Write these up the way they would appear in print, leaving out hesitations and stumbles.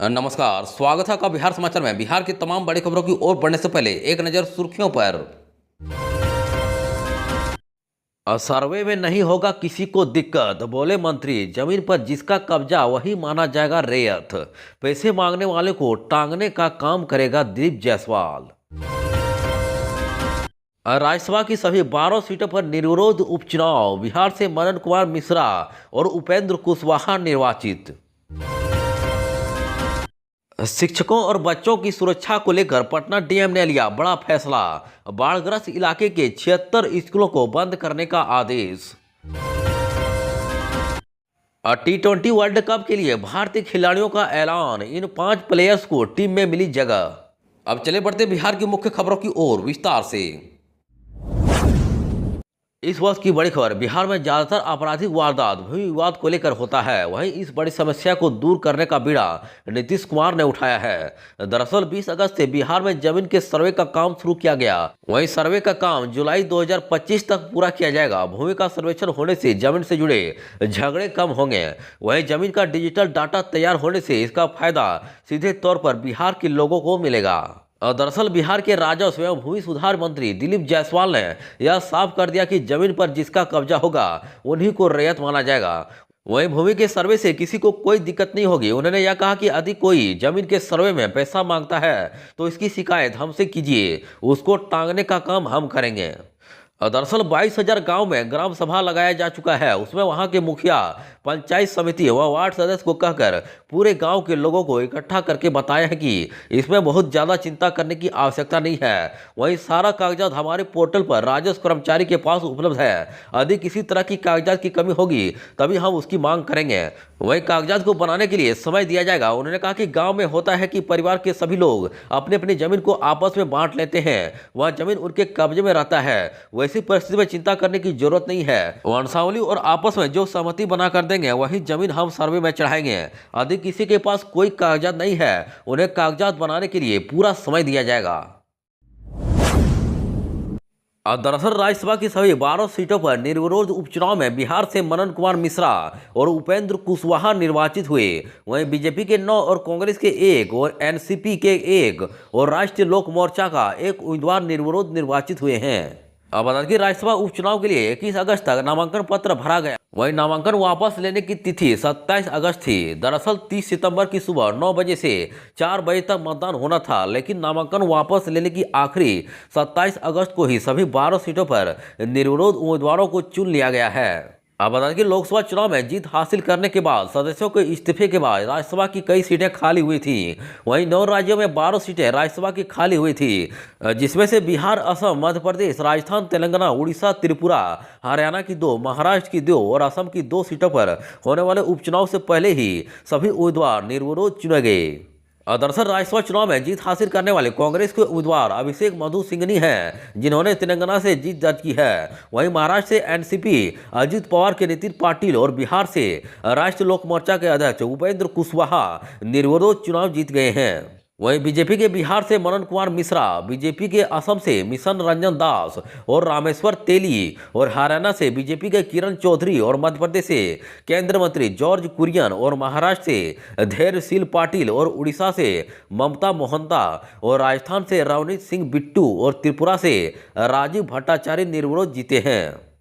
नमस्कार, स्वागत है आपका बिहार समाचार में। बिहार की तमाम बड़ी खबरों की ओर बढ़ने से पहले एक नज़र सुर्खियों पर। सर्वे में नहीं होगा किसी को दिक्कत, बोले मंत्री। जमीन पर जिसका कब्जा वही माना जाएगा रैयत। पैसे मांगने वाले को टांगने का काम करेगा दिलीप जायसवाल। राज्यसभा की सभी 12 सीटों पर निर्विरोध उपचुनाव। बिहार से मनन कुमार मिश्रा और उपेंद्र कुशवाहा निर्वाचित। शिक्षकों और बच्चों की सुरक्षा को लेकर पटना डीएम ने लिया बड़ा फैसला। बाढ़ग्रस्त इलाके के 76 स्कूलों को बंद करने का आदेश। T20 वर्ल्ड कप के लिए भारतीय खिलाड़ियों का ऐलान। इन 5 प्लेयर्स को टीम में मिली जगह। अब चले बढ़ते बिहार की मुख्य खबरों की ओर विस्तार से। इस वर्ष की बड़ी खबर, बिहार में ज्यादातर आपराधिक वारदात भूमि विवाद को लेकर होता है। वहीं इस बड़ी समस्या को दूर करने का बीड़ा नीतीश कुमार ने उठाया है। दरअसल 20 अगस्त से बिहार में जमीन के सर्वे का काम शुरू किया गया। वहीं सर्वे का काम जुलाई 2025 तक पूरा किया जाएगा। भूमि का सर्वेक्षण होने से जमीन से जुड़े झगड़े कम होंगे। वहीं जमीन का डिजिटल डाटा तैयार होने से इसका फायदा सीधे तौर पर बिहार के लोगों को मिलेगा। दरअसल बिहार के राजस्व एवं भूमि सुधार मंत्री दिलीप जायसवाल ने यह साफ कर दिया कि जमीन पर जिसका कब्जा होगा उन्हीं को रैयत माना जाएगा। वहीं भूमि के सर्वे से किसी को कोई दिक्कत नहीं होगी। उन्होंने यह कहा कि यदि कोई जमीन के सर्वे में पैसा मांगता है तो इसकी शिकायत हमसे कीजिए, उसको टांगने का काम हम करेंगे। दरअसल 22,000 गांव में ग्राम सभा लगाया जा चुका है। उसमें वहां के मुखिया, पंचायत समिति व वार्ड सदस्य को कहकर पूरे गांव के लोगों को इकट्ठा करके बताया है कि इसमें बहुत ज़्यादा चिंता करने की आवश्यकता नहीं है। वहीं सारा कागजात हमारे पोर्टल पर राजस्व कर्मचारी के पास उपलब्ध है। यदि किसी तरह की कागजात की कमी होगी तभी हम उसकी मांग करेंगे। वहीं कागजात को बनाने के लिए समय दिया जाएगा। उन्होंने कहा कि गाँव में होता है कि परिवार के सभी लोग अपनी अपनी जमीन को आपस में बांट लेते हैं। वह जमीन उनके कब्जे में रहता है। ऐसी परिस्थिति में चिंता करने की जरूरत नहीं है। वंशावली और आपस में जो सहमति बना कर देंगे वही जमीन हम सर्वे में चढ़ाएंगे। यदि किसी के पास कोई कागजात नहीं है उन्हें कागजात बनाने के लिए पूरा समय दिया जाएगा। दरअसल राज्यसभा की सभी 12 सीटों पर निर्विरोध उपचुनाव में बिहार से मनन कुमार मिश्रा और उपेंद्र कुशवाहा निर्वाचित हुए। वहीं बीजेपी के 9 और कांग्रेस के 1 और एनसीपी के 1 और राष्ट्रीय लोक मोर्चा का 1 उम्मीदवार निर्विरोध निर्वाचित हुए हैं। अब बता दें कि राज्यसभा उपचुनाव के लिए 21 अगस्त तक नामांकन पत्र भरा गया। वहीं नामांकन वापस लेने की तिथि 27 अगस्त थी। दरअसल 30 सितंबर की सुबह 9 बजे से 4 बजे तक मतदान होना था, लेकिन नामांकन वापस लेने की आखिरी 27 अगस्त को ही सभी 12 सीटों पर निर्विरोध उम्मीदवारों को चुन लिया गया है। अब बता दें कि लोकसभा चुनाव में जीत हासिल करने के बाद सदस्यों के इस्तीफे के बाद राज्यसभा की कई सीटें खाली हुई थी। वहीं 9 राज्यों में 12 सीटें राज्यसभा की खाली हुई थी, जिसमें से बिहार, असम, मध्य प्रदेश, राजस्थान, तेलंगाना, उड़ीसा, त्रिपुरा, हरियाणा की 2, महाराष्ट्र की 2 और असम की 2 सीटों पर होने वाले उपचुनाव से पहले ही सभी उम्मीदवार निर्विरोध चुने गए। दरअसल राज्यसभा चुनाव में जीत हासिल करने वाले कांग्रेस के उम्मीदवार अभिषेक मनु सिंघवी हैं, जिन्होंने तेलंगाना से जीत दर्ज की है। वहीं महाराष्ट्र से एनसीपी अजित पवार के नितिन पाटिल और बिहार से राष्ट्रीय लोक मोर्चा के अध्यक्ष उपेंद्र कुशवाहा निर्विरोध चुनाव जीत गए हैं। वहीं बीजेपी के बिहार से मनन कुमार मिश्रा, बीजेपी के असम से मिशन रंजन दास और रामेश्वर तेली और हरियाणा से बीजेपी के किरण चौधरी और मध्य प्रदेश से केंद्रीय मंत्री जॉर्ज कुरियन और महाराष्ट्र से धैर्यशील पाटिल और उड़ीसा से ममता मोहंता और राजस्थान से रवनीत सिंह बिट्टू और त्रिपुरा से राजीव भट्टाचार्य निर्विरोध जीते हैं।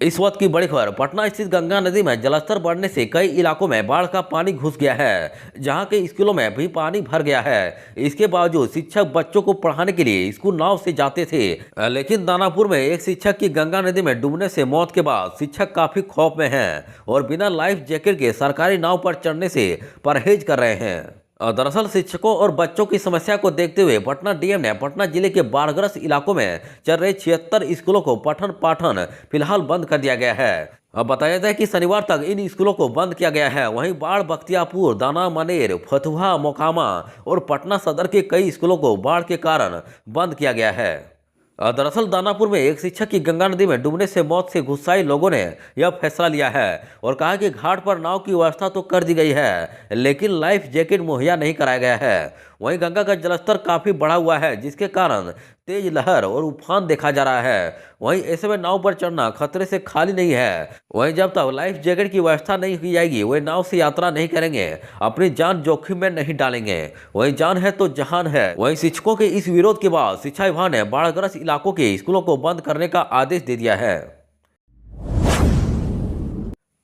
इस वक्त की बड़ी खबर, पटना स्थित गंगा नदी में जलस्तर बढ़ने से कई इलाकों में बाढ़ का पानी घुस गया है, जहां के स्कूलों में भी पानी भर गया है। इसके बावजूद शिक्षक बच्चों को पढ़ाने के लिए स्कूल नाव से जाते थे, लेकिन दानापुर में एक शिक्षक की गंगा नदी में डूबने से मौत के बाद शिक्षक काफी खौफ में हैं और बिना लाइफ जैकेट के सरकारी नाव पर चढ़ने से परहेज कर रहे हैं। दरअसल शिक्षकों और बच्चों की समस्या को देखते हुए पटना डीएम ने पटना जिले के बाढ़ग्रस्त इलाकों में चल रहे 76 स्कूलों को पठन पाठन फिलहाल बंद कर दिया गया है। अब बताया जाए कि शनिवार तक इन स्कूलों को बंद किया गया है। वहीं बाढ़ बख्तियारपुर, दाना मनेर, फतुहा, मोकामा और पटना सदर के कई स्कूलों को बाढ़ के कारण बंद किया गया है। दरअसल दानापुर में एक शिक्षक की गंगा नदी में डूबने से मौत से गुस्साए लोगों ने यह फैसला लिया है और कहा कि घाट पर नाव की व्यवस्था तो कर दी गई है, लेकिन लाइफ जैकेट मुहैया नहीं कराया गया है। वहीं गंगा का जलस्तर काफी बढ़ा हुआ है, जिसके कारण तेज लहर और उफान देखा जा रहा है। वहीं ऐसे में नाव पर चढ़ना खतरे से खाली नहीं है। वहीं जब तक लाइफ जैकेट की व्यवस्था नहीं की जाएगी वे नाव से यात्रा नहीं करेंगे, अपनी जान जोखिम में नहीं डालेंगे। वहीं जान है तो जहान है। वहीं शिक्षकों के इस विरोध के बाद शिक्षा विभाग ने बाढ़ग्रस्त इलाकों के स्कूलों को बंद करने का आदेश दे दिया है।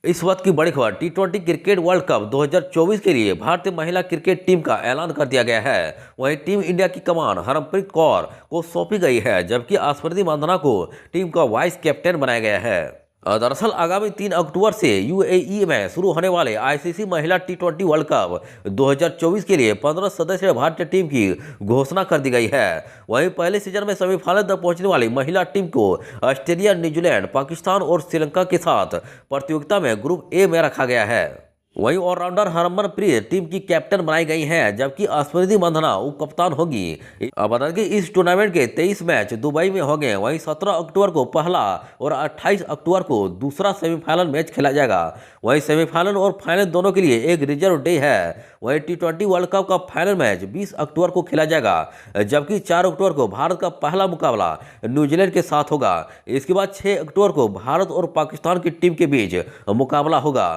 इस वक्त की बड़ी खबर, टी20 क्रिकेट वर्ल्ड कप 2024 के लिए भारतीय महिला क्रिकेट टीम का ऐलान कर दिया गया है। वहीं टीम इंडिया की कमान हरमनप्रीत कौर को सौंपी गई है, जबकि स्मृति मंधाना को टीम का वाइस कैप्टन बनाया गया है। दरअसल आगामी 3 अक्टूबर से यूएई में शुरू होने वाले आईसीसी महिला टी20 वर्ल्ड कप 2024 के लिए 15 सदस्यीय भारतीय टीम की घोषणा कर दी गई है। वहीं पहले सीजन में सेमीफाइनल तक पहुंचने वाली महिला टीम को ऑस्ट्रेलिया, न्यूजीलैंड, पाकिस्तान और श्रीलंका के साथ प्रतियोगिता में ग्रुप ए में रखा गया है। वहीं ऑलराउंडर हरमनप्रीत टीम की कैप्टन बनाई गई हैं, जबकि स्मृति मंधाना उप कप्तान होगी। अब बता दें कि इस टूर्नामेंट के 23 मैच दुबई में होंगे। वहीं 17 अक्टूबर को पहला और 28 अक्टूबर को दूसरा सेमीफाइनल मैच खेला जाएगा। वहीं सेमीफाइनल और फाइनल दोनों के लिए एक रिजर्व डे है। वहीं टी20 वर्ल्ड कप का फाइनल मैच 20 अक्टूबर को खेला जाएगा, जबकि 4 अक्टूबर को भारत का पहला मुकाबला न्यूजीलैंड के साथ होगा। इसके बाद 6 अक्टूबर को भारत और पाकिस्तान की टीम के बीच मुकाबला होगा।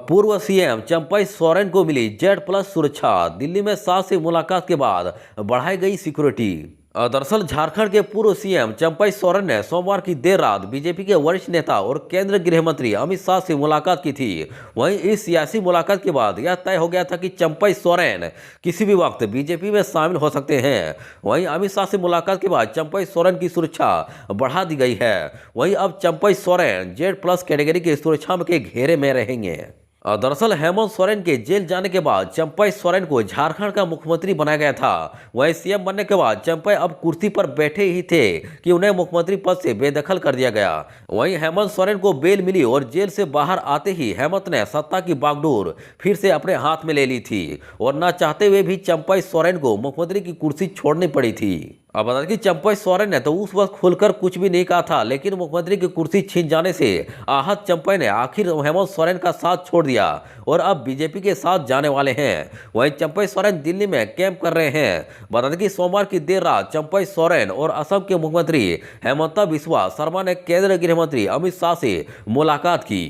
पूर्व सीएम चंपई सोरेन को मिली Z+ सुरक्षा। दिल्ली में 7 से मुलाकात के बाद बढ़ाई गई सिक्योरिटी। दरअसल झारखंड के पूर्व सीएम चंपई सोरेन ने सोमवार की देर रात बीजेपी के वरिष्ठ नेता और केंद्रीय गृह मंत्री अमित शाह से मुलाकात की थी। वहीं इस सियासी मुलाकात के बाद यह तय हो गया था कि चंपई सोरेन किसी भी वक्त बीजेपी में शामिल हो सकते हैं। वहीं अमित शाह से मुलाकात के बाद चंपई सोरेन की सुरक्षा बढ़ा दी गई है। वहीं अब चंपई सोरेन Z+ कैटेगरी की सुरक्षा के घेरे में रहेंगे। दरअसल हेमंत सोरेन के जेल जाने के बाद चंपई सोरेन को झारखंड का मुख्यमंत्री बनाया गया था। वहीं सीएम बनने के बाद चंपई अब कुर्सी पर बैठे ही थे कि उन्हें मुख्यमंत्री पद से बेदखल कर दिया गया। वहीं हेमंत सोरेन को बेल मिली और जेल से बाहर आते ही हेमंत ने सत्ता की बागडोर फिर से अपने हाथ में ले ली थी और न चाहते हुए भी चंपई सोरेन को मुख्यमंत्री की कुर्सी छोड़नी पड़ी थी। अब बता दें कि चंपई सोरेन ने तो उस वक्त खुलकर कुछ भी नहीं कहा था, लेकिन मुख्यमंत्री की कुर्सी छीन जाने से आहत चंपई ने आखिर हेमंत सोरेन का साथ छोड़ दिया और अब बीजेपी के साथ जाने वाले हैं। वहीं चंपई सोरेन दिल्ली में कैंप कर रहे हैं। बता दें कि सोमवार की देर रात चंपई सोरेन और असम के मुख्यमंत्री हेमंता बिस्वा शर्मा ने केंद्रीय गृह मंत्री अमित शाह से मुलाकात की।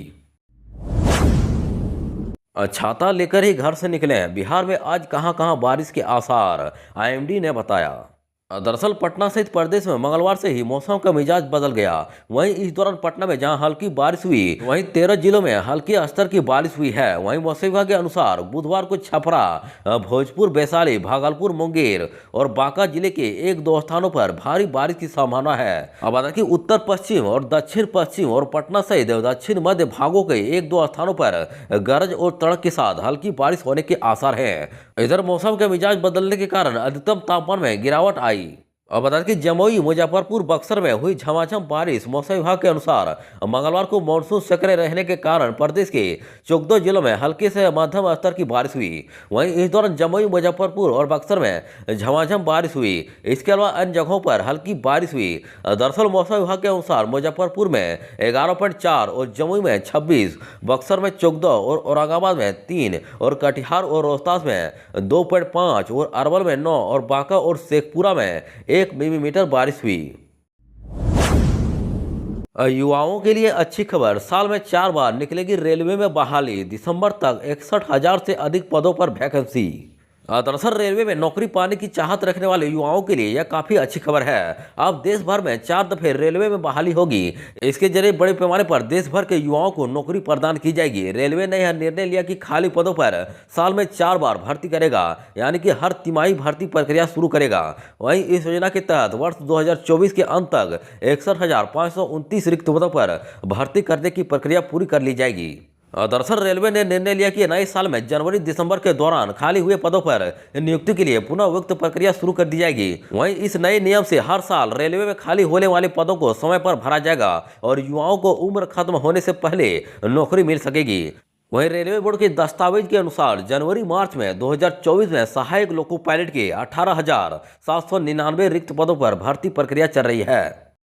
छाता लेकर ही घर से निकले, बिहार में आज कहां कहां बारिश के आसार, आईएमडी ने बताया। दरअसल पटना सहित प्रदेश में मंगलवार से ही मौसम का मिजाज बदल गया। वहीं इस दौरान पटना में जहां हल्की बारिश हुई, वहीं 13 जिलों में हल्के स्तर की बारिश हुई है। वहीं मौसम विभाग के अनुसार बुधवार को छपरा, भोजपुर, वैशाली, भागलपुर, मुंगेर और बांका जिले के 1-2 स्थानों पर भारी बारिश की संभावना है। अब बता कि उत्तर पश्चिम और दक्षिण पश्चिम और पटना सहित दक्षिण मध्य भागों के 1-2 स्थानों पर गरज और तड़क के साथ हल्की बारिश होने के आसार हैं। इधर मौसम का मिजाज बदलने के कारण अधिकतम तापमान में गिरावट आई। और बता दें कि जमुई, मुजफ्फरपुर, बक्सर में हुई झमाझम बारिश। मौसम विभाग के अनुसार मंगलवार को मानसून सक्रिय रहने के कारण प्रदेश के 14 जिलों में हल्के से मध्यम स्तर की बारिश हुई। वहीं इस दौरान जमुई, मुजफ्फरपुर और बक्सर में झमाझम बारिश हुई। इसके अलावा अन्य जगहों पर हल्की बारिश हुई। दरअसल मौसम विभाग के अनुसार मुजफ्फरपुर में 11.4 और जमुई में 26, बक्सर में 14 और औरंगाबाद में 3 और कटिहार और रोहतास में 2.5 और अरवल में 9 और बांका और शेखपुरा में 1 मिलीमीटर बारिश हुई। युवाओं के लिए अच्छी खबर, साल में 4 बार निकलेगी रेलवे में बहाली। दिसंबर तक 61,000 से अधिक पदों पर वैकेंसी। दरअसल रेलवे में नौकरी पाने की चाहत रखने वाले युवाओं के लिए यह काफी अच्छी खबर है। अब देश भर में 4 दफे रेलवे में बहाली होगी। इसके जरिए बड़े पैमाने पर देश भर के युवाओं को नौकरी प्रदान की जाएगी। रेलवे ने यह निर्णय लिया कि खाली पदों पर साल में 4 बार भर्ती करेगा, यानी कि हर तिमाही भर्ती प्रक्रिया शुरू करेगा। वहीं इस योजना के तहत वर्ष 2024 के अंत तक 61,529 रिक्त पदों पर भर्ती करने की प्रक्रिया पूरी कर ली जाएगी। दरअसल रेलवे ने निर्णय लिया कि नए साल में जनवरी-दिसंबर के दौरान खाली हुए पदों पर नियुक्ति के लिए पुनः उक्त प्रक्रिया शुरू कर दी जाएगी। वहीं इस नए नियम से हर साल रेलवे में खाली होने वाले पदों को समय पर भरा जाएगा और युवाओं को उम्र खत्म होने से पहले नौकरी मिल सकेगी। वहीं रेलवे बोर्ड के दस्तावेज के अनुसार जनवरी-मार्च में 2024 में सहायक लोको पायलट के 18,799 रिक्त पदों पर भर्ती प्रक्रिया चल रही है।